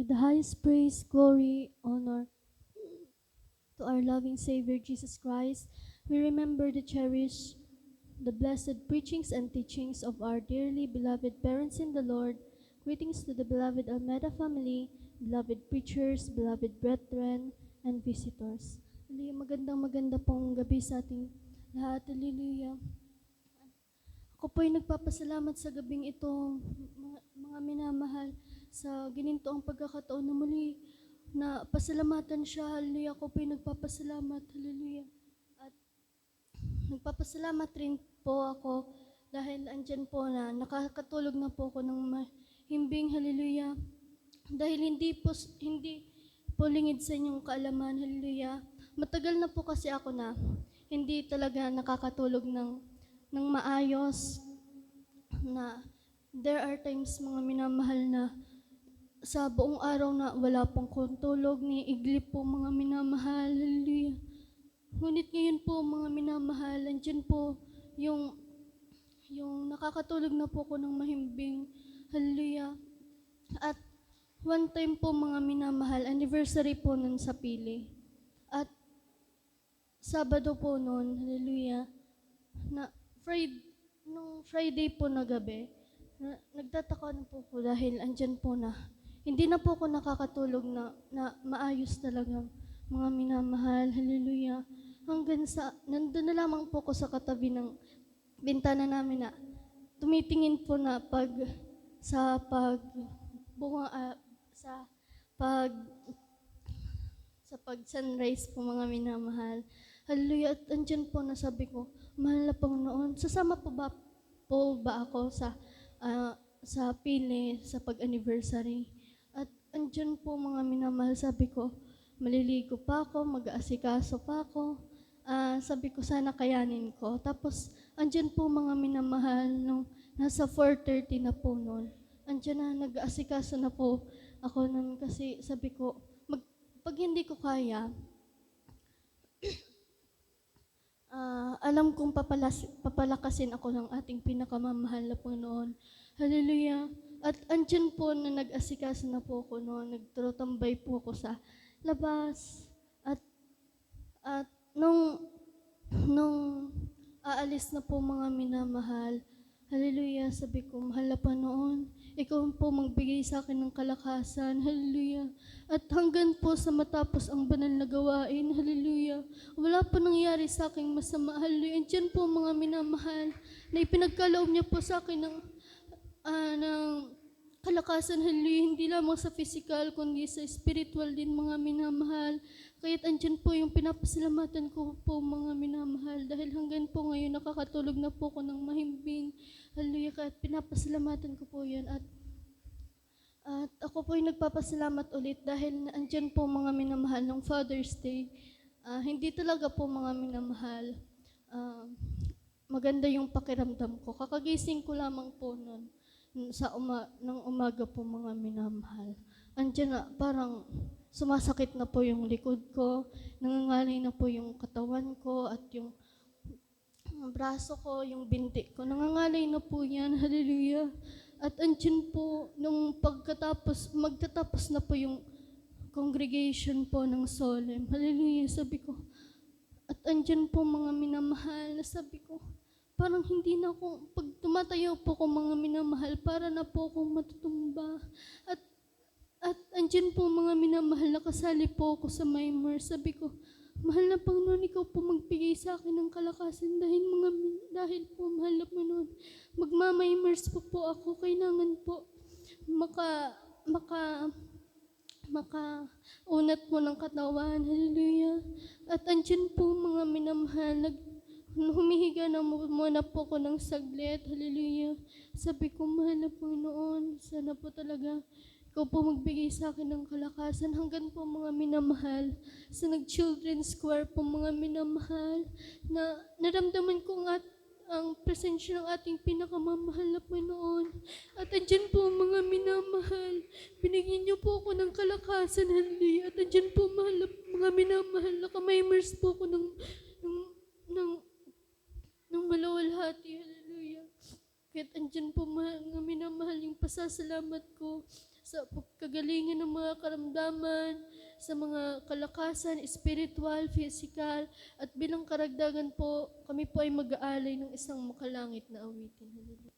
Give the highest praise, glory, honor to our loving Savior Jesus Christ. We remember to cherish the blessed preachings and teachings of our dearly beloved parents in the Lord. Greetings to the beloved Almeda family, beloved preachers, beloved brethren, and visitors. Hallelujah, maganda pong gabi sa ating lahat. Hallelujah. Ako po'y nagpapasalamat sa gabing ito, mga minamahal, sa ginintoang pagkakataon na muli na pasalamatan siya. Hallelujah. Ako po'y nagpapasalamat. Hallelujah. At nagpapasalamat rin po ako dahil andyan po na nakakatulog na po ako ng mahimbing. Hallelujah. Dahil hindi po lingid sa inyong kaalaman. Hallelujah. Matagal na po kasi ako na hindi talaga nakakatulog ng maayos, na there are times, mga minamahal, na sa buong araw na wala pong tulog, ni iglip po, mga minamahal. Hallelujah. Ngunit ngayon po, mga minamahal, andyan po yung nakakatulog na po ko ng mahimbing. Hallelujah. At one time po, mga minamahal, anniversary po nun sa Pili. At Sabado po nun, hallelujah, na nung Friday po na gabi, nagtataka na po ko dahil andyan po na hindi na po ako nakakatulog na maayos talaga, mga minamahal. Hallelujah. Hanggang sa nandun na lamang po ko sa katabi ng bintana namin na tumitingin po na sa pag sunrise po, mga minamahal. Hallelujah. At andyan po na sabi ko, mahal na Panginoon, sasama po ba ako sa Pili, sa pag-anniversary? At andyan po, mga minamahal, sabi ko, maliligo pa ako, mag-aasikaso pa ako. Sabi ko, sana kayanin ko. Tapos, andyan po, mga minamahal, nung nasa 4:30 na po noon, andyan na, nag-aasikaso na po ako noon kasi sabi ko, pag hindi ko kaya, alam kong papalakasin ako ng ating pinakamamahal na Panginoon. Hallelujah. At andyan po na nag-asikaso na po ako noon, nagtrotambay po ako sa labas. At nung aalis na po, mga minamahal, hallelujah, sabi ko, mahal na Panginoon, ikaw po magbigay sa akin ng kalakasan. Hallelujah. At hanggang po sa matapos ang banal na gawain, hallelujah, wala po nangyari sa aking masama. Hallelujah. Diyan po, mga minamahal, na ipinagkaloob niya po sa akin ng kalakasan. Hallelujah. Hindi lamang sa physical, kundi sa spiritual din, mga minamahal. Kaya't andyan po yung pinapasalamatan ko po, mga minamahal, dahil hanggang po ngayon nakakatulog na po ako ng mahimbing. Hallelujah. Kaya't pinapasalamatan ko po yan. At ako po ay nagpapasalamat ulit dahil andyan po, mga minamahal, ng Father's Day. Hindi talaga po, mga minamahal, maganda yung pakiramdam ko. Kakagising ko lamang po nun ng umaga po, mga minamahal. Andyan na, parang sumasakit na po yung likod ko, nangangalay na po yung katawan ko, at yung braso ko, yung binti ko, nangangalay na po yan. Hallelujah. At andyan po, nung magtatapos na po yung congregation po ng solemn. Hallelujah, sabi ko. At andyan po, mga minamahal, na sabi ko, parang hindi na ako, pag tumatayo po ko, mga minamahal, para na po akong matutumba. At andyan po, mga minamahal, nakasali po ako sa Maimer. Sabi ko, mahal na Panginoon, ikaw po magbigay sa akin ng kalakasan dahil po, mahal na Panginoon, magmamaimers po ako. Kailangan po makaunat po ng katawan. Hallelujah. At andyan po, mga minamahal, humihiga na muna po ko ng saglit. Hallelujah. Sabi ko, mahal na Panginoon, sana po talaga ikaw po magbigay sa akin ng kalakasan. Hanggang po, mga minamahal, sa nag-children's choir po, mga minamahal, na naramdaman ko ang presensya ng ating pinakamamahal na Panginoon. At andyan po, mga minamahal, binigyan niyo po ako ng kalakasan. Hallelujah. At andyan po, mga minamahal, nakamaimers po ako ng malawalhati. Hallelujah. Kahit andyan po, mga minamahal, yung pasasalamat ko. sa kagalingan ng mga karamdaman, sa mga kalakasan, spiritual, physical, at bilang karagdagan po, kami po ay mag-aalay ng isang makalangit na awitin. Hallelujah.